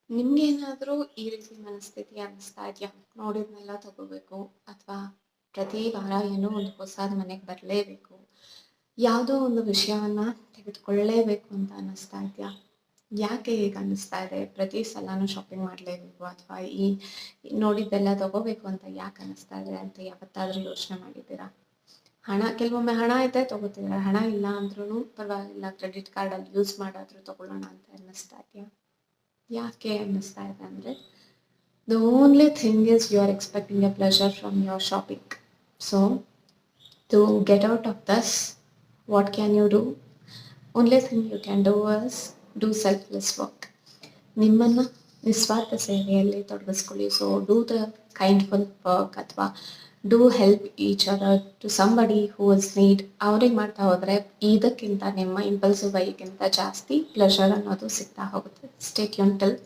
ನಿಮ್ಗೇನಾದ್ರೂ ಈ ರೀತಿ ಮನಸ್ಥಿತಿ ಅನಿಸ್ತಾ ಇದ್ಯಾ? ನೋಡಿದ್ನೆಲ್ಲ ತಗೋಬೇಕು ಅಥವಾ ಪ್ರತಿ ವಾರ ಏನೋ ಒಂದು ಹೊಸಾದ್ ಮನೆಗ್ ಬರ್ಲೇಬೇಕು. ಯಾವುದೋ ಒಂದು ವಿಷಯವನ್ನ ತೆಗೆದುಕೊಳ್ಳಲೇಬೇಕು ಅಂತ ಅನ್ನಿಸ್ತಾ ಇದ್ಯಾ? ಯಾಕೆ ಹೀಗ್ ಅನ್ನಿಸ್ತಾ ಇದೆ? ಪ್ರತಿ ಸಲನೂ ಶಾಪಿಂಗ್ ಮಾಡ್ಲೇಬೇಕು ಅಥವಾ ಈ ನೋಡಿದ್ದೆಲ್ಲ ತಗೋಬೇಕು ಅಂತ ಯಾಕ್ ಅನ್ನಿಸ್ತಾ ಇದೆ ಅಂತ ಯಾವತ್ತಾದ್ರೂ ಯೋಚನೆ ಮಾಡಿದ್ದೀರಾ? ಕೆಲವೊಮ್ಮೆ ಹಣ ಇದೆ ತಗೋತೀರ, ಹಣ ಇಲ್ಲ ಅಂದ್ರೂನು ಪರವಾಗಿಲ್ಲ ಕ್ರೆಡಿಟ್ ಕಾರ್ಡಲ್ಲಿ ಯೂಸ್ ಮಾಡಾದ್ರೂ ತಗೊಳ್ಳೋಣ ಅಂತ ಅನ್ನಿಸ್ತಾ ಇದ್ಯಾ? ಯಾಕೆ ಅನ್ನಿಸ್ತಾ ಇದೆ ಅಂದ್ರೆ, the only thing is you are expecting a pleasure from your shopping. So, to get out of this, what can you do? Only thing you can do is do selfless work. ನಿಮ್ಮನ್ನ ನಿಸ್ವಾರ್ಥ ಸೇವೆಯಲ್ಲಿ ತೊಡಗಿಸ್ಕೊಳ್ಳಿ. So do the kindful work ಅಥವಾ do help each other to somebody who is need. ಅವ್ರಿಗೆ ಮಾಡ್ತಾ ಹೋದ್ರೆ ಇದಕ್ಕಿಂತ ನಿಮ್ಮ ಇಂಪಲ್ಸಿವ್ ಬೈಗಿಂತ ಜಾಸ್ತಿ ಪ್ಲೆಷರ್ ಅನ್ನೋದು ಸಿಗ್ತಾ ಹೋಗುತ್ತೆ. Stay tune till